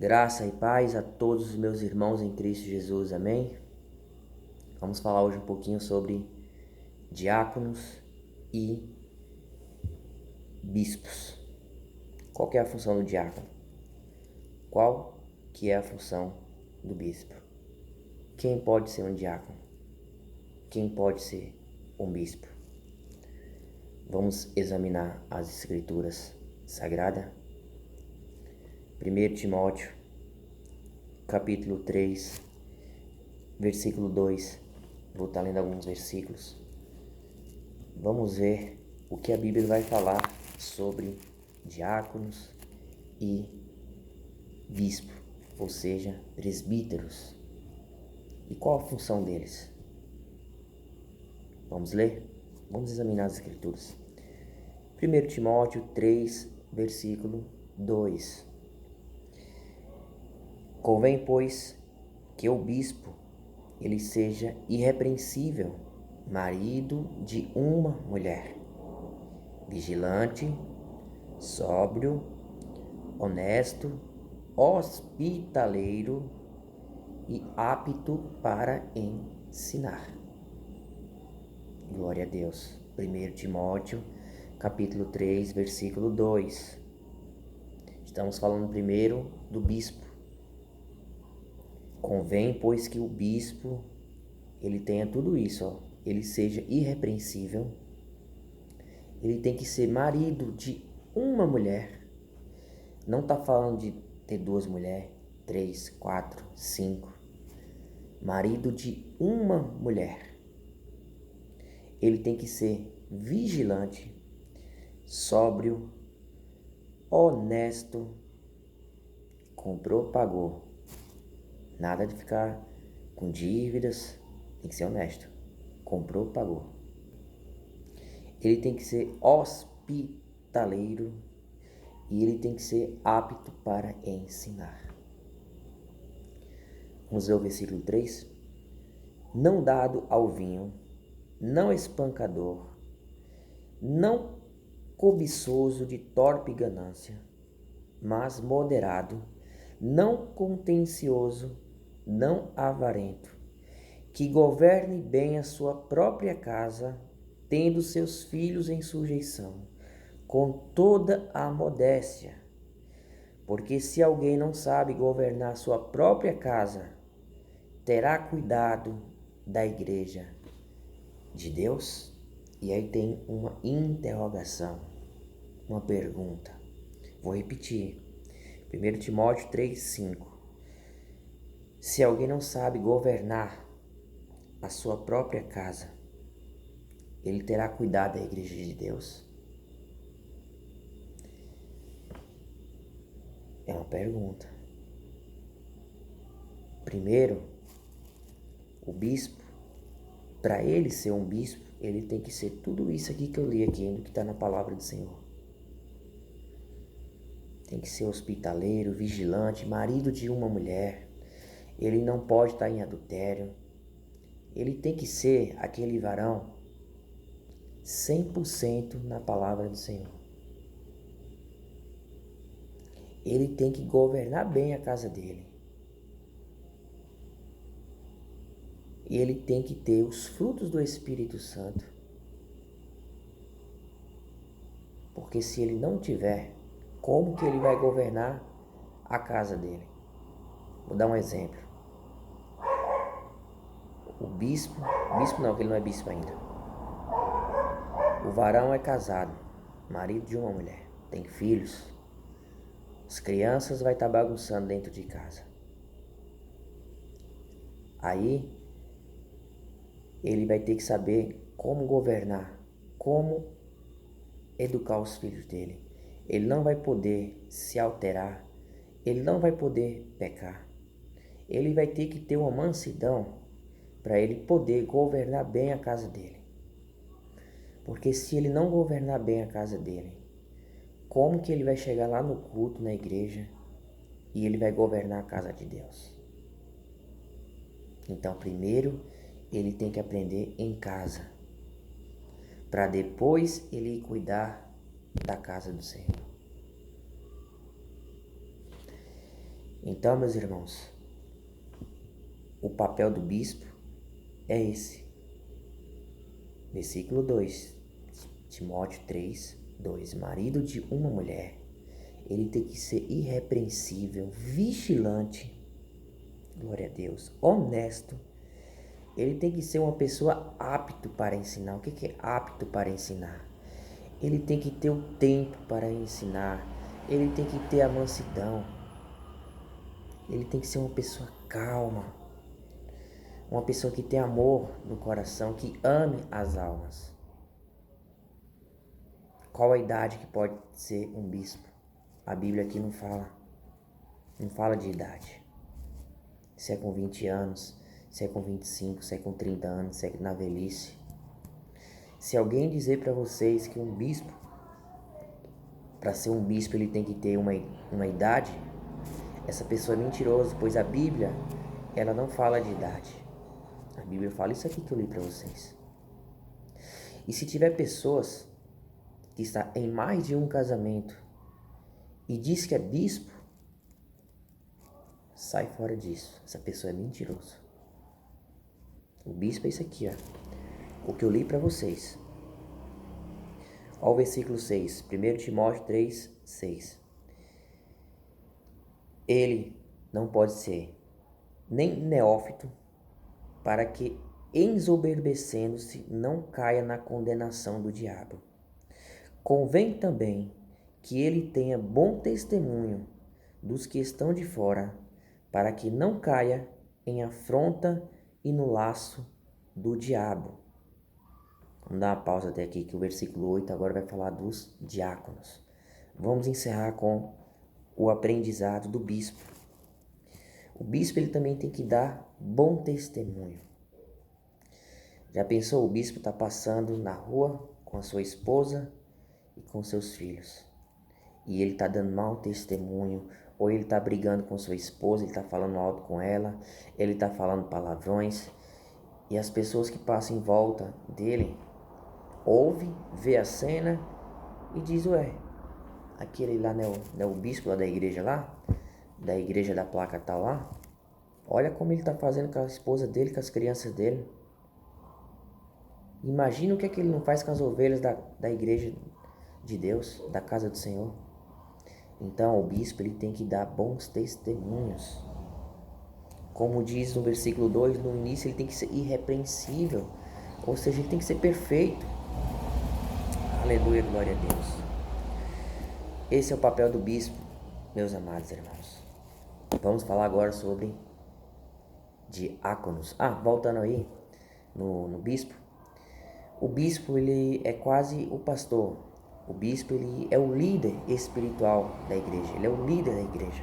Graça e paz a todos os meus irmãos em Cristo Jesus, amém? Vamos falar hoje um pouquinho sobre diáconos e bispos. Qual que é a função do diácono? Qual que é a função do bispo? Quem pode ser um diácono? Quem pode ser um bispo? Vamos examinar as escrituras sagradas. 1 Timóteo, capítulo 3, versículo 2. Vou estar lendo alguns versículos. Vamos ver o que a Bíblia vai falar sobre diáconos e bispo, ou seja, presbíteros. E qual a função deles? Vamos ler? Vamos examinar as escrituras. 1 Timóteo 3, versículo 2. Convém, pois, que o bispo ele seja irrepreensível, marido de uma mulher, vigilante, sóbrio, honesto, hospitaleiro e apto para ensinar. Glória a Deus. 1 Timóteo, capítulo 3, versículo 2. Estamos falando primeiro do bispo. Convém, pois, que o bispo ele tenha tudo isso, ó. Ele seja irrepreensível, ele tem que ser marido de uma mulher. Não está falando de ter duas mulheres, 3, 4, 5. Marido de uma mulher. Ele tem que ser vigilante, sóbrio, honesto, comprou, pagou. Nada de ficar com dívidas, tem que ser honesto. Comprou, pagou. Ele tem que ser hospitaleiro e ele tem que ser apto para ensinar. Vamos ver o versículo 3. Não dado ao vinho, não espancador, não cobiçoso de torpe ganância, mas moderado, não contencioso, não avarento, que governe bem a sua própria casa, tendo seus filhos em sujeição, com toda a modéstia. Porque se alguém não sabe governar sua própria casa, terá cuidado da igreja de Deus? E aí tem uma interrogação, uma pergunta. Vou repetir. 1 Timóteo 3,5. Se alguém não sabe governar a sua própria casa, ele terá cuidado da igreja de Deus? É uma pergunta. Primeiro, o bispo, para ele ser um bispo, ele tem que ser tudo isso aqui que eu li aqui, que está na palavra do Senhor. Tem que ser hospitaleiro, vigilante, marido de uma mulher. Ele não pode estar em adultério. Ele tem que ser aquele varão 100% na palavra do Senhor. Ele tem que governar bem a casa dele. E ele tem que ter os frutos do Espírito Santo. Porque se ele não tiver, como que ele vai governar a casa dele? Vou dar um exemplo. O bispo não, que ele não é bispo ainda. O varão é casado, marido de uma mulher, tem filhos. As crianças vai estar bagunçando dentro de casa. Aí, ele vai ter que saber como governar, como educar os filhos dele. Ele não vai poder se alterar, ele não vai poder pecar. Ele vai ter que ter uma mansidão para ele poder governar bem a casa dele. Porque se ele não governar bem a casa dele, como que ele vai chegar lá no culto, na igreja, e ele vai governar a casa de Deus? Então, primeiro, ele tem que aprender em casa, para depois ele cuidar da casa do Senhor. Então, meus irmãos, o papel do bispo é esse. Versículo 2, Timóteo 3, 2. Marido de uma mulher, ele tem que ser irrepreensível, vigilante, glória a Deus, honesto. Ele tem que ser uma pessoa apto para ensinar. O que é apto para ensinar? Ele tem que ter o tempo para ensinar. Ele tem que ter a mansidão. Ele tem que ser uma pessoa calma. Uma pessoa que tem amor no coração, que ame as almas. Qual a idade que pode ser um bispo? A Bíblia aqui não fala de idade. Se é com 20 anos, se é com 25, se é com 30 anos, se é na velhice. Se alguém dizer para vocês que um bispo, para ser um bispo ele tem que ter uma idade, essa pessoa é mentirosa, pois a Bíblia, ela não fala de idade. A Bíblia fala isso aqui que eu li para vocês. E se tiver pessoas que está em mais de um casamento e diz que é bispo, sai fora disso. Essa pessoa é mentirosa. O bispo é isso aqui, ó. O que eu li para vocês. Olha o versículo 6. 1 Timóteo 3, 6. Ele não pode ser nem neófito, para que, ensoberbecendo-se, não caia na condenação do diabo. Convém também que ele tenha bom testemunho dos que estão de fora, para que não caia em afronta e no laço do diabo. Vamos dar uma pausa até aqui, que o versículo 8 agora vai falar dos diáconos. Vamos encerrar com o aprendizado do bispo. O bispo ele também tem que dar bom testemunho. Já pensou, o bispo está passando na rua com a sua esposa e com seus filhos, e ele está dando mau testemunho, ou ele está brigando com sua esposa, ele está falando alto com ela, ele está falando palavrões, e as pessoas que passam em volta dele ouvem, vê a cena e diz, ué, aquele lá não é o bispo lá da igreja lá, da igreja da placa tal lá, olha como ele está fazendo com a esposa dele, com as crianças dele. Imagina o que é que ele não faz com as ovelhas da igreja de Deus, da casa do Senhor. Então o bispo ele tem que dar bons testemunhos. Como diz no versículo 2, no início ele tem que ser irrepreensível, ou seja, ele tem que ser perfeito. Aleluia, glória a Deus. Esse é o papel do bispo, meus amados irmãos. Vamos falar agora sobre diáconos. Voltando aí no bispo. O bispo ele é quase o pastor. O bispo ele é o líder espiritual da igreja. Ele é o líder da igreja.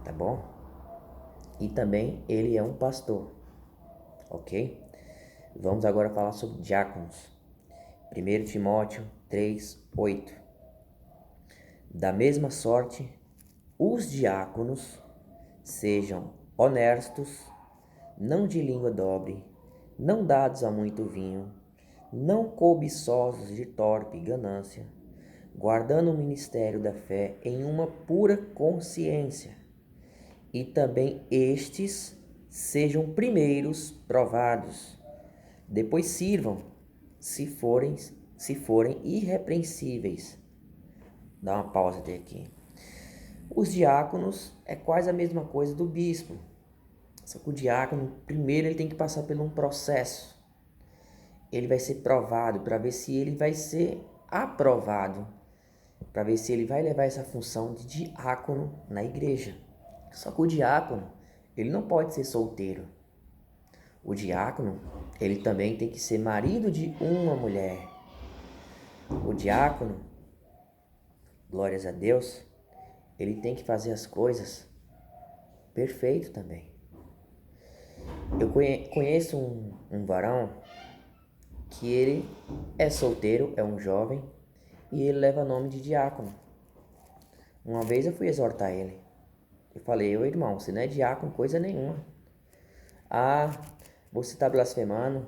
Tá bom? E também ele é um pastor. Ok? Vamos agora falar sobre diáconos. 1 Timóteo 3, 8. Da mesma sorte, os diáconos sejam honestos, não de língua dobre, não dados a muito vinho, não cobiçosos de torpe ganância, guardando o ministério da fé em uma pura consciência. E também estes sejam primeiros provados, depois sirvam, se forem irrepreensíveis. Dá uma pausa até aqui. Os diáconos é quase a mesma coisa do bispo. Só que o diácono, primeiro ele tem que passar por um processo. Ele vai ser provado para ver se ele vai ser aprovado, para ver se ele vai levar essa função de diácono na igreja. Só que o diácono, ele não pode ser solteiro. O diácono, ele também tem que ser marido de uma mulher. O diácono, glórias a Deus, ele tem que fazer as coisas perfeito também. Eu conheço um varão que ele é solteiro, é um jovem, e ele leva nome de diácono. Uma vez eu fui exortar ele. Eu falei, ô irmão, você não é diácono coisa nenhuma. Você está blasfemando,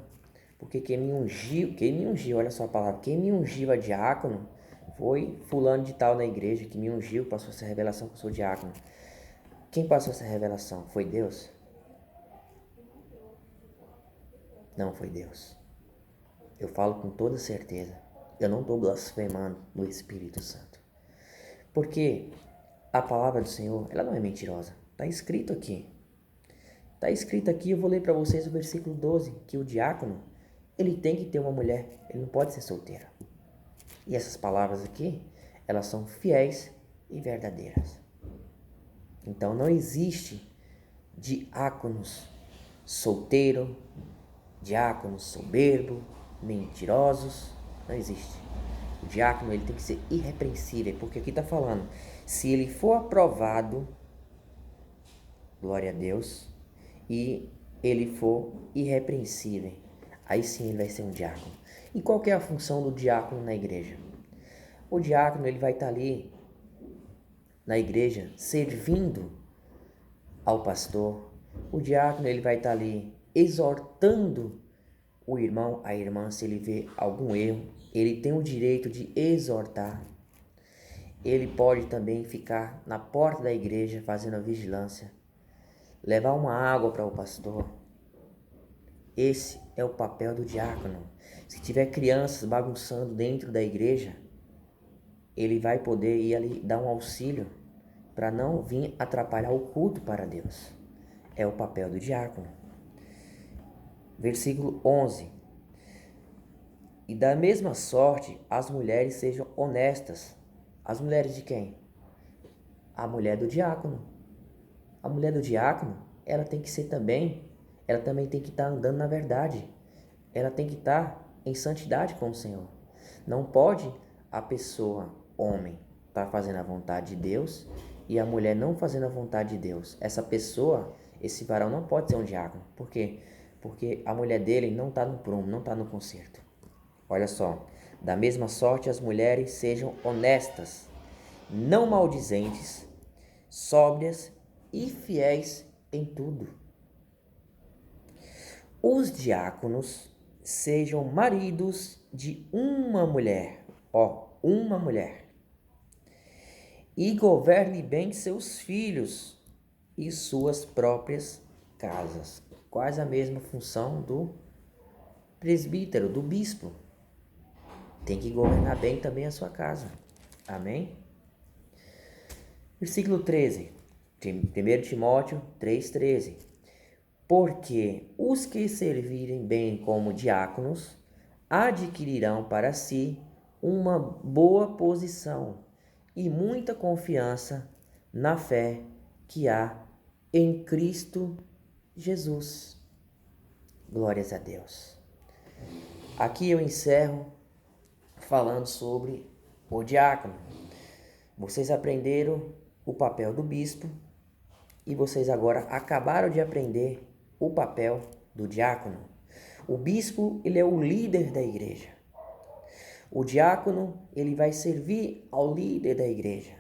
porque quem me ungiu, olha só a palavra, quem me ungiu a diácono foi fulano de tal na igreja, que me ungiu, passou essa revelação que eu sou diácono. Quem passou essa revelação? Foi Deus? Não foi Deus. Eu falo com toda certeza. Eu não estou blasfemando do Espírito Santo. Porque a palavra do Senhor, ela não é mentirosa. Está escrito aqui. Está escrito aqui, eu vou ler para vocês o versículo 12, que o diácono, ele tem que ter uma mulher, ele não pode ser solteiro. E essas palavras aqui, elas são fiéis e verdadeiras. Então não existe diáconos solteiro, diáconos soberbo, mentirosos, não existe. O diácono, ele tem que ser irrepreensível, porque aqui está falando, se ele for aprovado, glória a Deus, e ele for irrepreensível, aí sim ele vai ser um diácono. E qual que é a função do diácono na igreja? O diácono, ele vai estar ali na igreja servindo ao pastor. O diácono, ele vai estar ali exortando o irmão, a irmã, se ele vê algum erro. Ele tem o direito de exortar. Ele pode também ficar na porta da igreja fazendo a vigilância, levar uma água para o pastor. Esse é o papel do diácono. Se tiver crianças bagunçando dentro da igreja, ele vai poder ir ali dar um auxílio para não vir atrapalhar o culto para Deus. É o papel do diácono. Versículo 11. E da mesma sorte, as mulheres sejam honestas. As mulheres de quem? A mulher do diácono. A mulher do diácono, ela tem que ser também, ela também tem que estar andando na verdade. Ela tem que estar em santidade com o Senhor. Não pode a pessoa, homem, estar fazendo a vontade de Deus e a mulher não fazendo a vontade de Deus. Essa pessoa, esse varão não pode ser um diácono. Por quê? Porque a mulher dele não está no prumo, não está no concerto. Olha só, da mesma sorte as mulheres sejam honestas, não maldizentes, sóbrias e fiéis em tudo. Os diáconos sejam maridos de uma mulher, uma mulher, e governe bem seus filhos e suas próprias casas. Quase a mesma função do presbítero, do bispo. Tem que governar bem também a sua casa. Amém? Versículo 13. 1 Timóteo 3,13. Porque os que servirem bem como diáconos adquirirão para si uma boa posição e muita confiança na fé que há em Cristo Jesus. Glórias a Deus. Aqui eu encerro falando sobre o diácono. Vocês aprenderam o papel do bispo e vocês agora acabaram de aprender o papel do diácono. O bispo, ele é o líder da igreja. O diácono, ele vai servir ao líder da igreja.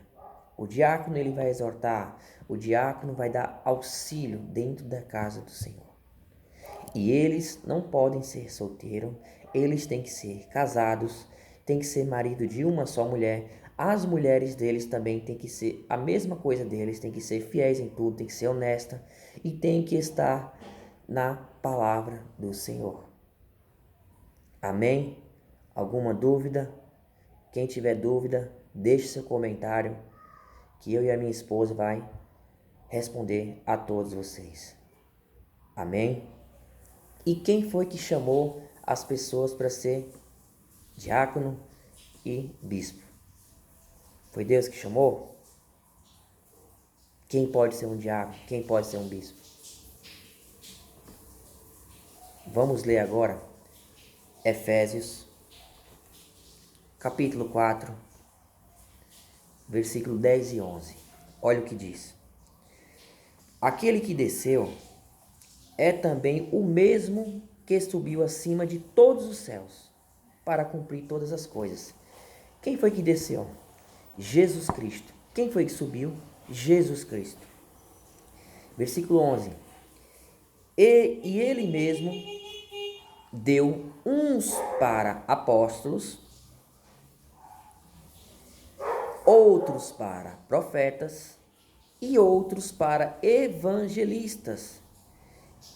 O diácono, ele vai exortar. O diácono vai dar auxílio dentro da casa do Senhor. E eles não podem ser solteiros, eles têm que ser casados, têm que ser marido de uma só mulher. As mulheres deles também têm que ser a mesma coisa deles, têm que ser fiéis em tudo, têm que ser honesta e têm que estar na palavra do Senhor. Amém? Alguma dúvida? Quem tiver dúvida, deixe seu comentário que eu e a minha esposa vai responder a todos vocês. Amém? E quem foi que chamou as pessoas para ser diácono e bispo? Foi Deus que chamou? Quem pode ser um diácono? Quem pode ser um bispo? Vamos ler agora Efésios, capítulo 4, versículo 10 e 11. Olha o que diz. Aquele que desceu é também o mesmo que subiu acima de todos os céus para cumprir todas as coisas. Quem foi que desceu? Jesus Cristo. Quem foi que subiu? Jesus Cristo. Versículo 11. E ele mesmo deu uns para apóstolos, outros para profetas, e outros para evangelistas,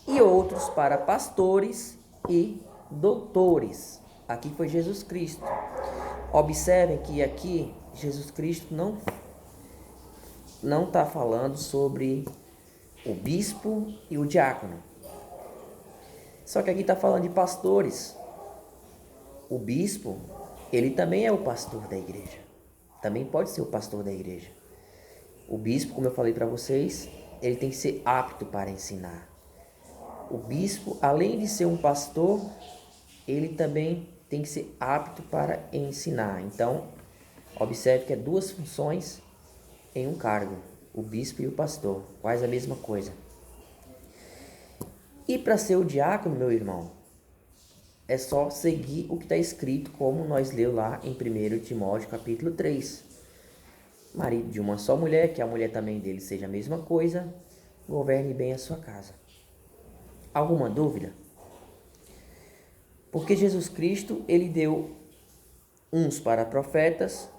e outros para pastores e doutores. Aqui foi Jesus Cristo. Observem que aqui Jesus Cristo não está falando sobre o bispo e o diácono. Só que aqui está falando de pastores. O bispo, ele também é o pastor da igreja. Também pode ser o pastor da igreja. O bispo, como eu falei para vocês, ele tem que ser apto para ensinar. O bispo, além de ser um pastor, ele também tem que ser apto para ensinar. Então, observe que é duas funções em um cargo, o bispo e o pastor, quase a mesma coisa. E para ser o diácono, meu irmão, é só seguir o que está escrito, como nós leu lá em 1 Timóteo capítulo 3. Marido de uma só mulher, que a mulher também dele seja a mesma coisa, governe bem a sua casa. Alguma dúvida? Porque Jesus Cristo, ele deu uns para profetas,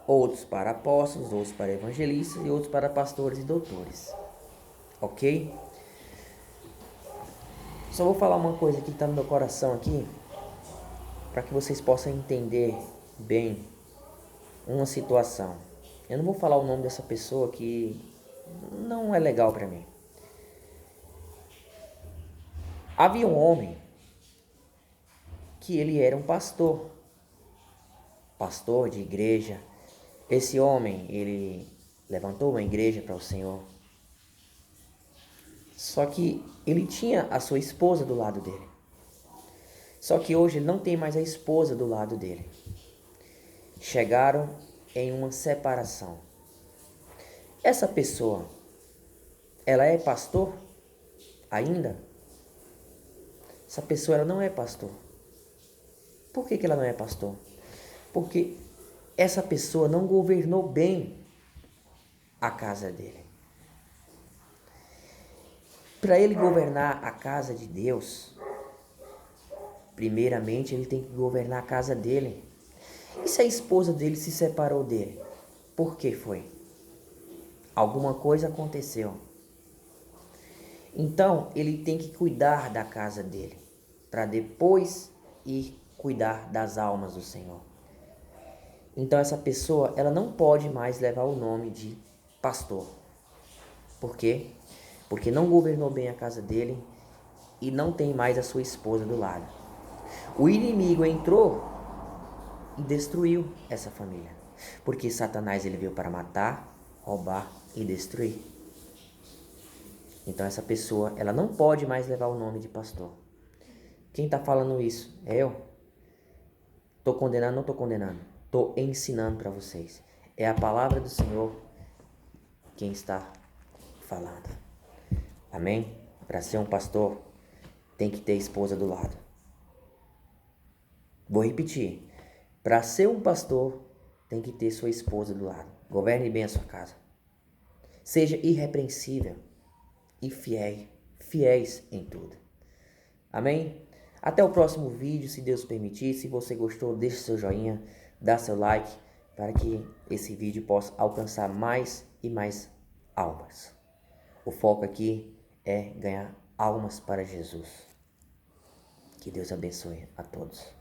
outros para apóstolos, outros para evangelistas e outros para pastores e doutores. Ok? Só vou falar uma coisa que está no meu coração aqui, para que vocês possam entender bem uma situação. Eu não vou falar o nome dessa pessoa que não é legal para mim. Havia um homem que ele era um pastor de igreja. Esse homem, ele levantou uma igreja para o Senhor. Só que ele tinha a sua esposa do lado dele. Só que hoje ele não tem mais a esposa do lado dele. Chegaram em uma separação. Essa pessoa, ela é pastor ainda? Essa pessoa, ela não é pastor. Por que ela não é pastor? Porque essa pessoa não governou bem a casa dele. Para ele governar a casa de Deus, primeiramente ele tem que governar a casa dele. E se a esposa dele se separou dele? Por que foi? Alguma coisa aconteceu. Então ele tem que cuidar da casa dele, para depois ir cuidar das almas do Senhor. Então essa pessoa, ela não pode mais levar o nome de pastor. Por quê? Porque não governou bem a casa dele e não tem mais a sua esposa do lado. O inimigo entrou e destruiu essa família. Porque Satanás, ele veio para matar, roubar e destruir. Então essa pessoa, ela não pode mais levar o nome de pastor. Quem está falando isso? É eu. Estou condenando? Não estou condenando. Estou ensinando para vocês. É a palavra do Senhor quem está falando. Amém? Para ser um pastor, tem que ter esposa do lado. Vou repetir. Para ser um pastor, tem que ter sua esposa do lado. Governe bem a sua casa. Seja irrepreensível e fiéis em tudo. Amém? Até o próximo vídeo, se Deus permitir. Se você gostou, deixe seu joinha, dá seu like, para que esse vídeo possa alcançar mais e mais almas. O foco aqui é ganhar almas para Jesus. Que Deus abençoe a todos.